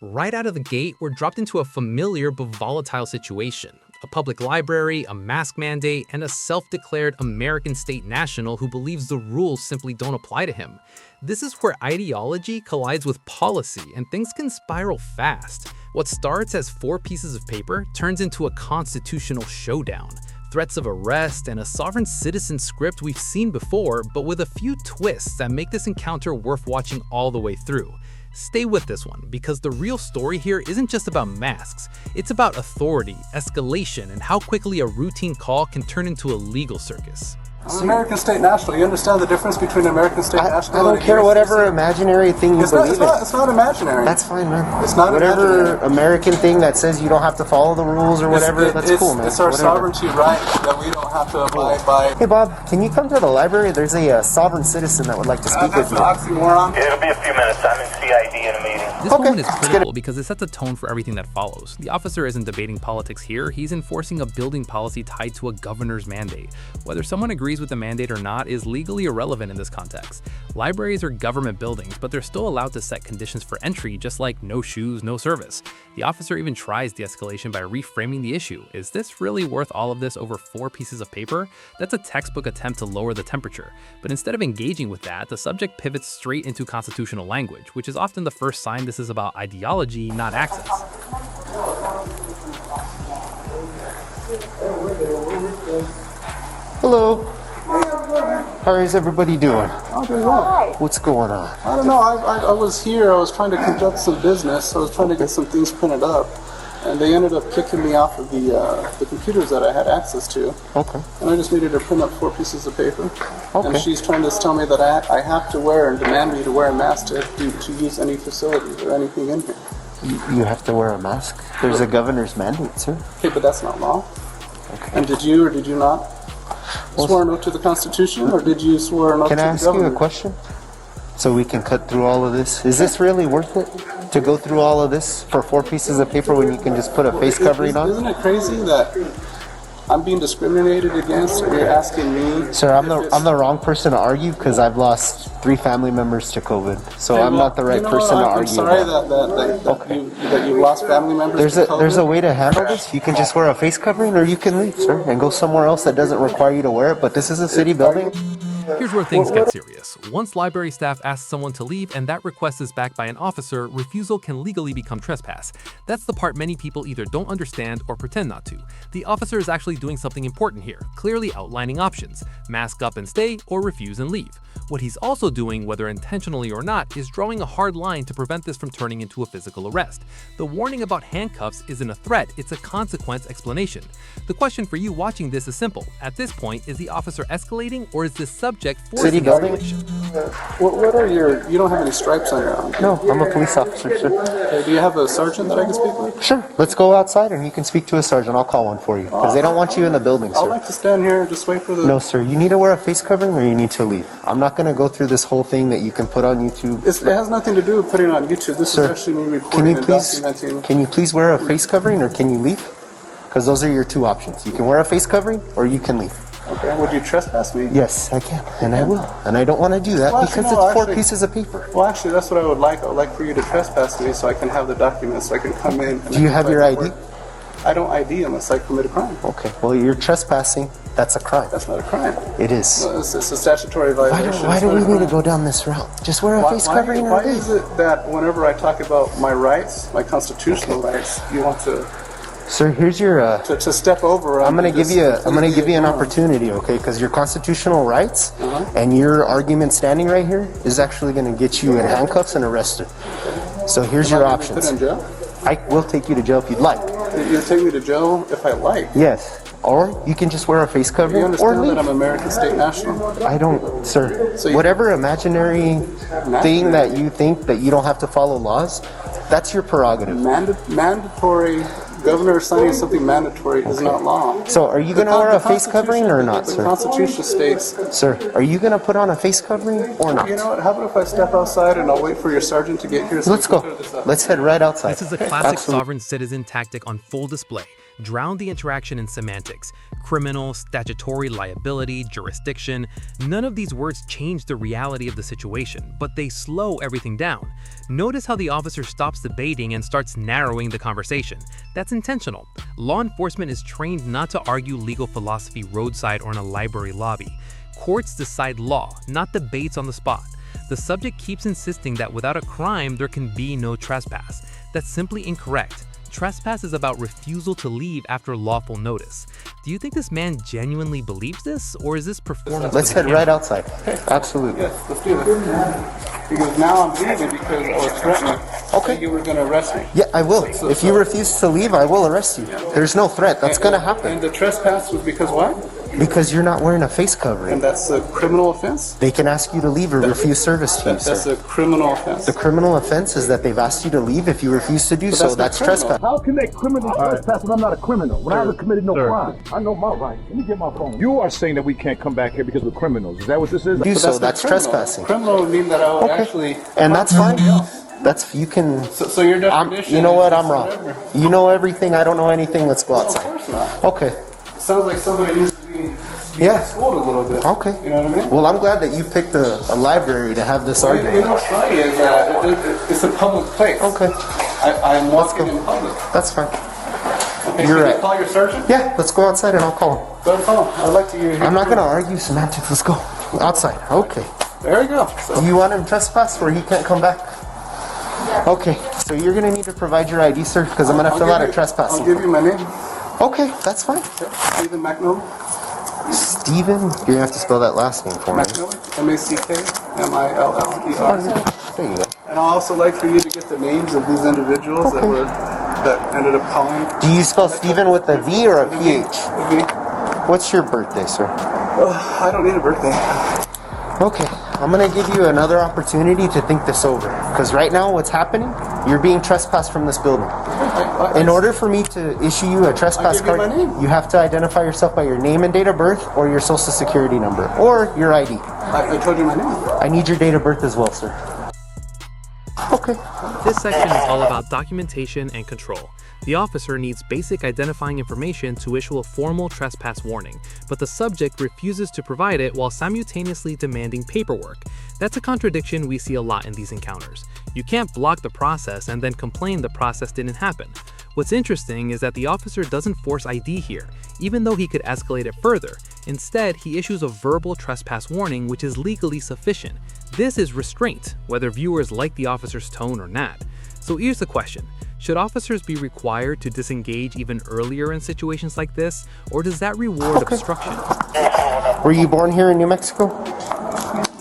Right out of the gate, we're dropped into a familiar but volatile situation. A public library, a mask mandate, and a self-declared American state national who believes the rules simply don't apply to him. This is where ideology collides with policy, and things can spiral fast. What starts as 4 pieces of paper turns into a constitutional showdown. Threats of arrest and a sovereign citizen script we've seen before, but with a few twists that make this encounter worth watching all the way through. Stay with this one, because the real story here isn't just about masks. It's about authority, escalation, and how quickly a routine call can turn into a legal circus. I'm an American state national. You understand the difference between American state national I don't care whatever imaginary thing you believe in. It's not imaginary. That's fine, man. It's not whatever imaginary. American thing that says you don't have to follow the rules or whatever, that's cool, man. It's our whatever. sovereignty right that we don't have to abide by. Hey, Bob, can you come to the library? There's a sovereign citizen that would like to speak with you. That's an oxymoron. It'll be a few minutes. I'm in CID in a meeting. This moment is critical because it sets a tone for everything that follows. The officer isn't debating politics here, he's enforcing a building policy tied to a governor's mandate. Whether someone agrees with the mandate or not is legally irrelevant in this context. Libraries are government buildings, but they're still allowed to set conditions for entry, just like no shoes, no service. The officer even tries de-escalation by reframing the issue. Is this really worth all of this over 4 pieces of paper? That's a textbook attempt to lower the temperature. But instead of engaging with that, the subject pivots straight into constitutional language, which is often the first sign this is about ideology, not access. Hello. How is everybody doing? I'm doing well. What's going on? I don't know. I was here. I was trying to conduct some business. I was trying to get some things printed up. And they ended up kicking me off of the computers that I had access to. Okay. And I just needed to print up 4 pieces of paper. Okay. And she's trying to tell me that I have to wear and demand me to wear a mask to use any facilities or anything in here. You have to wear a mask? There's a governor's mandate, sir. Okay, but that's not law. Okay. And did you or did you not swear an oath to the Constitution, or did you swear an oath to the government? Can I ask you a question? So we can cut through all of this. Is this really worth it? To go through all of this for 4 pieces of paper when you can just put a face covering on? Isn't it crazy that I'm being discriminated against and you're asking me? Sir, I'm the wrong person to argue because I've lost 3 family members to COVID. So I'm not the right person to argue. I'm sorry about. that you lost family members to COVID. There's a way to handle this. You can just wear a face covering or you can leave, sir, and go somewhere else that doesn't require you to wear it. But this is a city building. Here's where things get serious. Once library staff asks someone to leave and that request is backed by an officer, refusal can legally become trespass. That's the part many people either don't understand or pretend not to. The officer is actually doing something important here, clearly outlining options: mask up and stay, or refuse and leave. What he's also doing, whether intentionally or not, is drawing a hard line to prevent this from turning into a physical arrest. The warning about handcuffs isn't a threat, it's a consequence explanation. The question for you watching this is simple. At this point, is the officer escalating, or is this subject City forcing building? escalation? What are you don't have any stripes on your arm? No, I'm a police officer, sir. Okay, do you have a sergeant that I can speak with? Sure. Let's go outside and you can speak to a sergeant. I'll call one for you because they don't want you in the building, I'd sir. like to stand here and just wait for the... No, sir. You need to wear a face covering or you need to leave. I'm not going to go through this whole thing that you can put on YouTube. It has nothing to do with putting it on YouTube. This Sir, is actually me recording and documenting. Can you please wear a face covering or can you leave? Because those are your 2 options. You can wear a face covering or you can leave. Okay, would you trespass me? Yes, I can, and I will. And I don't want to do that because it's 4 pieces of paper. Well, actually, that's what I would like. I would like for you to trespass me so I can have the documents, so I can come in. Do you have your ID? I don't ID unless I commit a crime. Okay, well, you're trespassing. That's a crime. That's not a crime. It is. No, it's a statutory violation. Why do we need to go down this route? Just wear a face covering or Why leave. is it that whenever I talk about my rights, my constitutional rights, you want to... Sir, here's your. To step over. I'm gonna give you an opportunity, okay? Because your constitutional rights and your argument standing right here is actually gonna get you in handcuffs and arrested. So here's your options. Put in jail? I will take you to jail if you'd like. You'll take me to jail if I like. Yes, or you can just wear a face covering You or understand leave. that I'm American state national? I don't, sir. So you- Whatever imaginary thing that you think that you don't have to follow laws, that's your prerogative. Mandatory. Governor signing something mandatory is not law. So are you going to wear a face covering or not, The sir? Constitution states... Sir, are you going to put on a face covering or not? You know what, how about if I step outside and I'll wait for your sergeant to get here? So Let's we can go. clear this up? Let's head right outside. This is a classic Absolutely. sovereign citizen tactic on full display. drown the interaction in semantics. Criminal, statutory liability, jurisdiction, none of these words change the reality of the situation, but they slow everything down. Notice how the officer stops debating and starts narrowing the conversation. That's intentional. Law enforcement is trained not to argue legal philosophy roadside or in a library lobby. Courts decide law, not debates on the spot. The subject keeps insisting that without a crime, there can be no trespass. That's simply incorrect. Trespass is about refusal to leave after lawful notice. Do you think this man genuinely believes this, or is this performance? Let's head right outside. Absolutely. Yes, let's do this. Because now I'm leaving because I was threatening. Okay. You were going to arrest me. Yeah, I will. If you refuse to leave, I will arrest you. There's no threat. That's going to happen. And the trespass was because what? Because you're not wearing a face covering. And that's a criminal offense? They can ask you to leave or refuse service to you, That's sir. a criminal offense. The criminal offense is that they've asked you to leave. If you refuse to do so, that's trespass. How can they criminally trespass when I'm not a criminal? When I haven't committed no crime. I know my rights. Let me get my phone. You are saying that we can't come back here because we're criminals. Is that what this is? Do so, that's trespassing. Criminal would mean that I would actually... And that's fine. That's, you can... So your definition... You know what? is I'm wrong. whatever. You know everything. I don't know anything. Let's go No, of outside. course not. Okay. Sounds like somebody needs to be schooled a little bit. Okay. You know what I mean? Well, I'm glad that you picked a library to have this You argument. know what's funny is that it's a public place. Okay. I'm walking in public. That's fine. Okay, You're can right. you call your sergeant? Yeah, let's go outside and I'll call him. Go and call him. I'd like to hear I'm not going to argue semantics. Let's go. Outside. Okay. There you go. So, Do you want him trespass or he can't come back? Okay. So you're going to need to provide your ID, sir, because I'm going to fill out a trespass. I'll give you my name. Okay, that's fine. Steven Mackmiller. Steven, you're going to have to spell that last name for me. Mackmiller. Mackmiller. There you go. And I'd also like for you to get the names of these individuals that ended up calling. Do you spell Steven with a V or a PH? Okay. What's your birthday, sir? I don't need a birthday. Okay, I'm going to give you another opportunity to think this over. Because right now what's happening, you're being trespassed from this building. In order for me to issue you a trespass I'll give you card, my name. you have to identify yourself by your name and date of birth or your social security number or your ID. I told you my name. I need your date of birth as well, sir. Okay. This section is all about documentation and control. The officer needs basic identifying information to issue a formal trespass warning, but the subject refuses to provide it while simultaneously demanding paperwork. That's a contradiction we see a lot in these encounters. You can't block the process and then complain the process didn't happen. What's interesting is that the officer doesn't force ID here, even though he could escalate it further. Instead, he issues a verbal trespass warning which is legally sufficient. This is restraint, whether viewers like the officer's tone or not. So here's the question. Should officers be required to disengage even earlier in situations like this, or does that reward obstruction? Were you born here in New Mexico?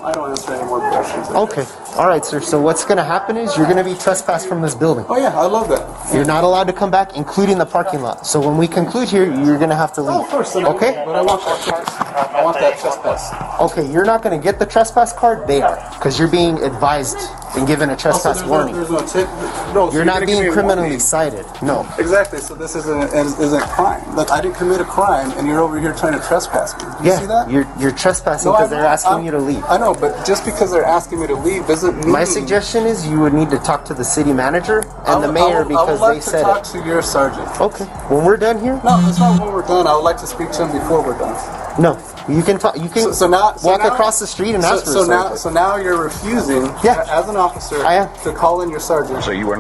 I don't answer any more questions. Okay. All right, sir. So what's going to happen is you're going to be trespassed from this building. Oh yeah, I love that. You're not allowed to come back, including the parking lot. So when we conclude here, you're going to have to leave. Oh, of course. Okay? But I want that ticket. I want that trespass. Okay, you're not going to get the trespass card. They are, because you're being advised and given a trespass warning. There's no ticket. No, so You're not gonna give me being a criminally warning. cited. No. Exactly. So this isn't crime. Like I didn't commit a crime, and you're over here trying to trespass me. You see that? You're trespassing No, because they're asking I'm- you to leave. I know, but just because they're asking me to leave doesn't mean. My suggestion is you would need to talk to the city manager I and the would- mayor I because would like they to said talk it. to your sergeant. Okay. When we're done here, No, that's not when we're done. I would like to speak to him before we're done. no. You can talk. You can So now, walk across the street and ask for a sergeant. So now you're refusing, Yeah. as an officer, I am. to call in your sergeant. So you're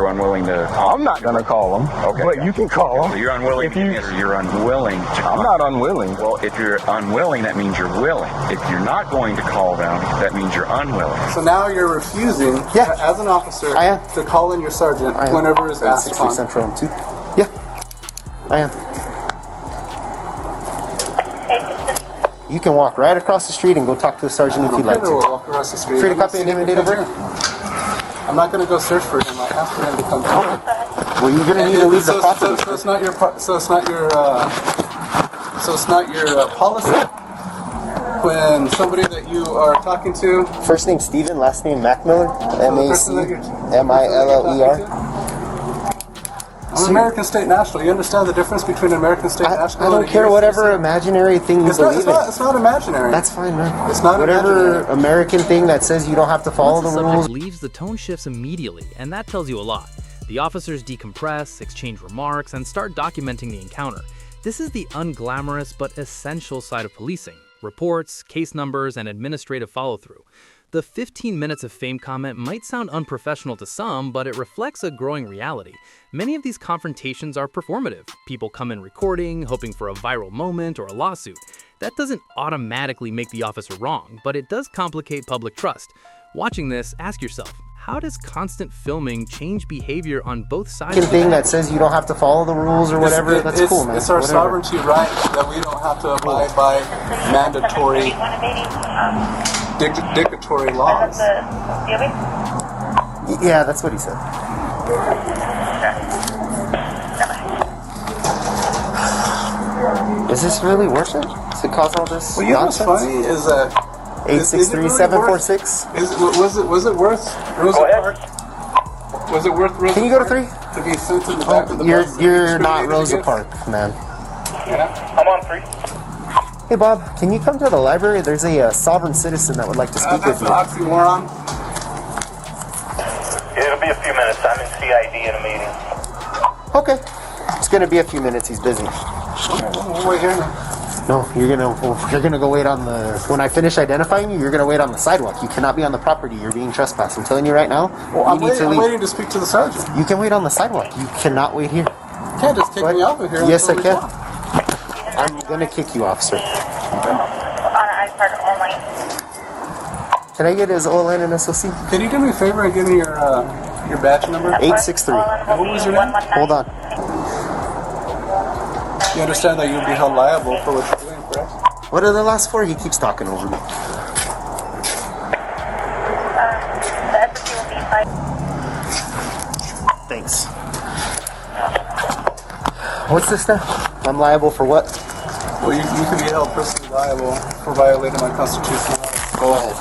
unwilling to call? I'm not gonna call them. Okay. But you can call So them. you're unwilling If to you- get or you're unwilling to I'm not unwilling. Well, if you're unwilling, that means you're willing. If you're not going to call them, that means you're unwilling. So now you're refusing, Yeah. as an officer, I am. to call in your sergeant I am. whenever it's asked 60 upon. Central and 2. Yeah. I am. You can walk right across the street and go talk to the sergeant if you'd like We'll to. walk across the street. Free to I'm not copy and seeing name and him date of come birth? here. I'm not going to go search for him. I asked for him to come to me. Well, you're going to need to leave the property. So it's not your. So it's not your. So it's not your policy when somebody that you are talking to. First name Steven, last name Mackmiller. the person that you're- Mackmiller. I'm an American state national. You understand the difference between an American state I national? don't and a care US whatever citizen? imaginary thing you It's not, believe it's, not, in. it's not imaginary. That's fine, man. It's not whatever imaginary. American thing that says you don't have to follow Once the the rules. subject leaves, the tone shifts immediately, and that tells you a lot. The officers decompress, exchange remarks, and start documenting the encounter. This is the unglamorous but essential side of policing: reports, case numbers, and administrative follow-through. The 15 minutes of fame comment might sound unprofessional to some, but it reflects a growing reality. Many of these confrontations are performative. People come in recording, hoping for a viral moment or a lawsuit. That doesn't automatically make the officer wrong, but it does complicate public trust. Watching this, ask yourself, how does constant filming change behavior on both sides? Thing that says you don't have to follow the rules or whatever, that's cool, man. It's our Whatever. sovereignty right that we don't have to abide by mandatory, dictatory laws. Yeah, that's what he said. Is this really worth it? Does it cause all this Well, you know what's nonsense? funny is that 863-746. Was it worth Rosa Parks? Was it worth Rosa Can you go to Parks 3? to be sent in the back of the bus? You're not Rosa Park, man. Yeah. I'm on 3. Hey, Bob, can you come to the library? There's a sovereign citizen that would like to speak with That's you. an oxymoron. It'll be a few minutes. I'm in CID in a meeting. Okay. It's going to be a few minutes. He's busy. We'll wait here now. No, you're gonna go wait on the. When I finish identifying you, you're gonna wait on the sidewalk. You cannot be on the property. You're being trespassed. I'm telling you right now. Well, you I'm need to leave. waiting to speak to the sergeant. You can wait on the sidewalk. You cannot wait here. You can't just kick me off of here. Yes, I until we can. talk. I'm gonna kick you off, sir. Can I get his OLN and SOC? Can you do me a favor and give me your badge number? 863. And what was your name? Hold on. You understand that you'll be held liable for what you're doing, correct? What are the last four? He keeps talking over me. Thanks. What's this now? I'm liable for what? Well, you can be held personally liable for violating my constitutional rights. Go ahead.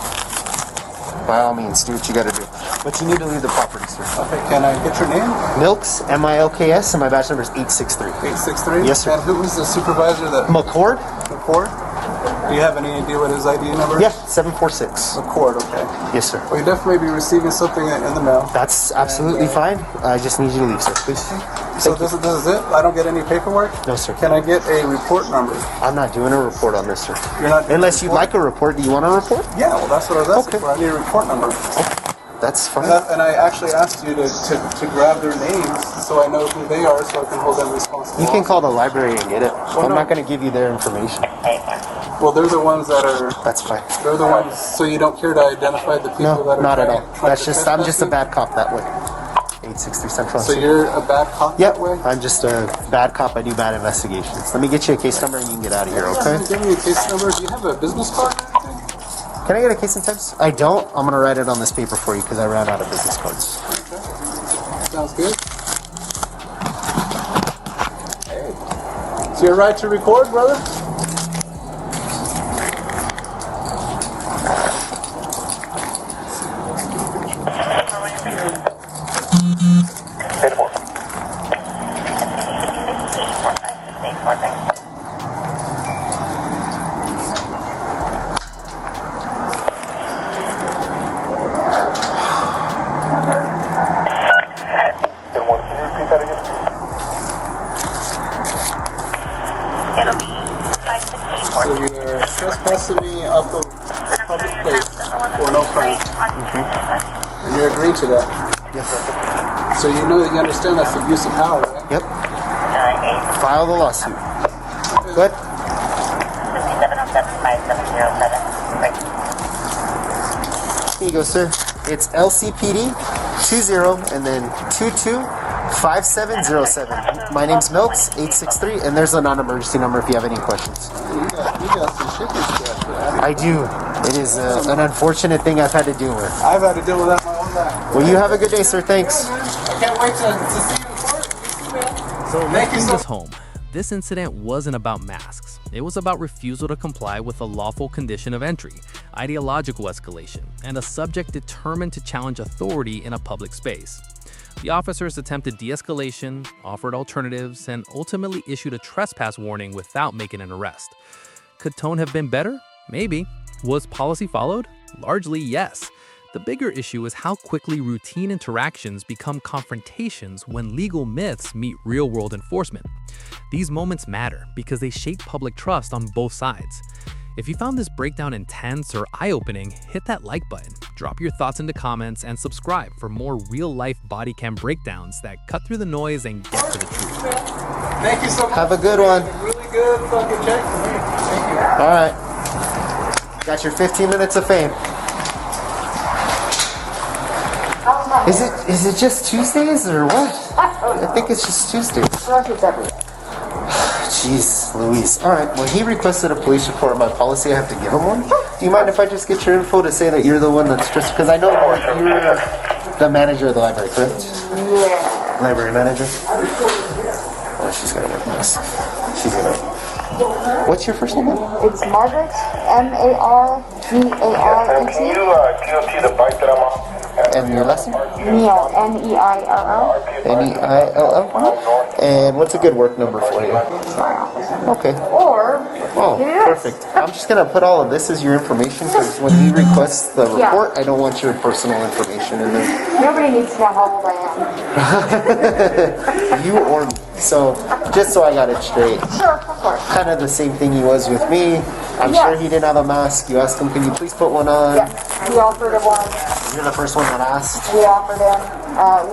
By all means, do what you gotta do. But you need to leave the property, sir. Okay, can I get your name? Milks, MILKS, and my badge number is 863. 863? Yes, sir. And who was the supervisor that... McCord? McCord? Do you have any idea what his ID number is? Yeah, 746. McCord, okay. Yes, sir. Well, you definitely be receiving something in the mail. That's absolutely fine. I just need you to leave, sir, please. So this is it? I don't get any paperwork? No, sir. Can I get a report number? I'm not doing a report on this, sir. You're not doing Unless a you'd report? like a report. Do you want a report? Yeah, well, that's what I was asking Okay. for. I need a report number. That's fine. And I actually asked you to grab their names so I know who they are so I can hold them responsible. You can call the library and get it. I'm no. not going to give you their information. Well, they're the ones that are... That's fine. They're the ones... So you don't care to identify the people No, that are... not at all. trying That's to just, I'm just a trespass bad cop that way. 863 Central. you? So you're a bad cop Yep, that way? I'm just a bad cop. I do bad investigations. Let me get you a case number and you can get out of here, okay? Give me a case number. Do you have a business card or anything? Can I get a case and times? I don't. I'm going to write it on this paper for you because I ran out of business cards. Okay. Sounds good. Hey. It's your right to record, brother? So you're trespassing me off of public place for no crime. And you're agreeing to that. Yes. So you know that you understand that's abuse of power, right? Yep. File the lawsuit. Good. Here you go, sir. It's LCPD 20 and then 225707. My name's Milks 863, and there's a non-emergency number if you have any questions. You got some shipping stuff for that. I do. It is an unfortunate thing I've had to deal with. I've had to deal with that my whole life. Well, you have a good day, sir. Thanks. I can't wait to see you in court. So let's bring this home. This incident wasn't about masks. It was about refusal to comply with a lawful condition of entry, ideological escalation, and a subject determined to challenge authority in a public space. The officers attempted de-escalation, offered alternatives, and ultimately issued a trespass warning without making an arrest. Could tone have been better? Maybe. Was policy followed? Largely, yes. The bigger issue is how quickly routine interactions become confrontations when legal myths meet real-world enforcement. These moments matter because they shape public trust on both sides. If you found this breakdown intense or eye-opening, hit that like button, drop your thoughts into comments, and subscribe for more real-life body cam breakdowns that cut through the noise and get to the truth. Thank you so much. Have a good one. Really good fucking check for me. Thank you. All right. Got your 15 minutes of fame. Is it just Tuesdays or what? I think it's just Tuesdays. Jeez Louise. All right. Well, he requested a police report. My policy, I have to give him one. Do you mind if I just get your info to say that you're the one that's just because I know that you're the manager of the library, correct? Yeah. Library manager. Oh, she's gonna get this. She's gonna. What's your first name? It's Margaret, Margaret. Can you see the bike that I'm on? And your last name? Neil, Neill. Neill. And what's a good work number for you? Okay. Or, Oh, perfect. I'm just going to put all of this as your information because when he requests the report, I don't want your personal information in there. Nobody needs to know how old I am. You or me. So, just so I got it straight. Sure, of course. Kind of the same thing he was with me. I'm sure he didn't have a mask. You asked him, can you please put one on? Yes, we offered him one. You're the first one that asked. We offered him.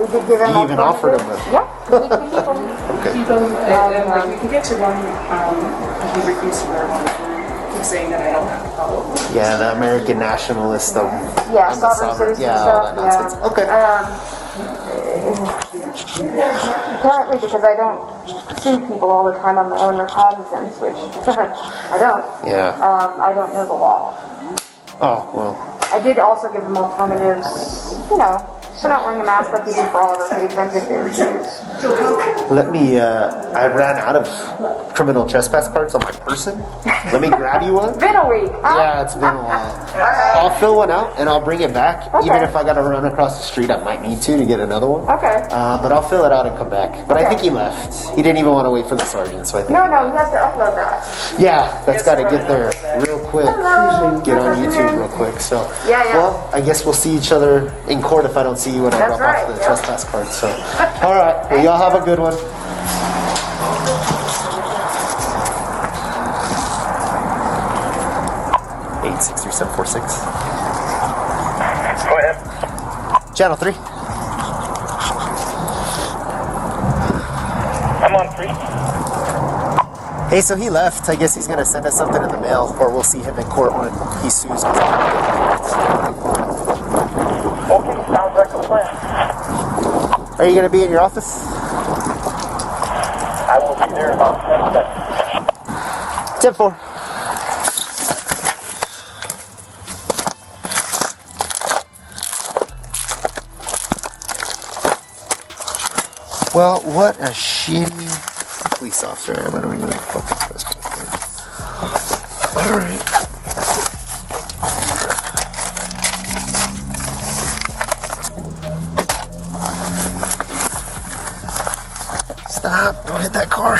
We did give him. You even offered him one? Yeah. Okay. We can get to one. He refused to wear one. Keep saying that I don't have to follow. Yeah, the American nationalist. Yeah, sovereign citizen yeah, stuff. all that nonsense. Okay. Apparently, because I don't sue people all the time on my own recognizance, which I don't. Yeah. I don't know the law. Oh, well. I did also give them alternatives, so not wearing a mask like you do for all of us, it depends if they refuse. Let me, I ran out of criminal trespass cards on my person. Let me grab you one. Been a week, huh? Yeah, it's been a while. I'll fill one out and I'll bring it back. Okay. Even if I gotta run across the street, I might need to get another one. Okay. But I'll fill it out and come back. But I think he left. He didn't even want to wait for the sergeant, so I think. No, he has to upload that. Yeah, that's gotta get there real quick. Hello. Get on YouTube real quick. So, Yeah. well, I guess we'll see each other in court if I don't see you when I That's drop right, off the yeah. trespass card. So, all right. Well, y'all have a good one. 863-746. Go ahead. Channel 3. I'm on 3. Hey, so he left. I guess he's gonna send us something in the mail, or we'll see him in court when he sues us. Okay, sounds like a plan. Are you gonna be in your office? I will be there in about 10 seconds. 10-4. Well, what a shitty police officer. I don't even fucking trust him. Alright. Stop. Don't hit that car.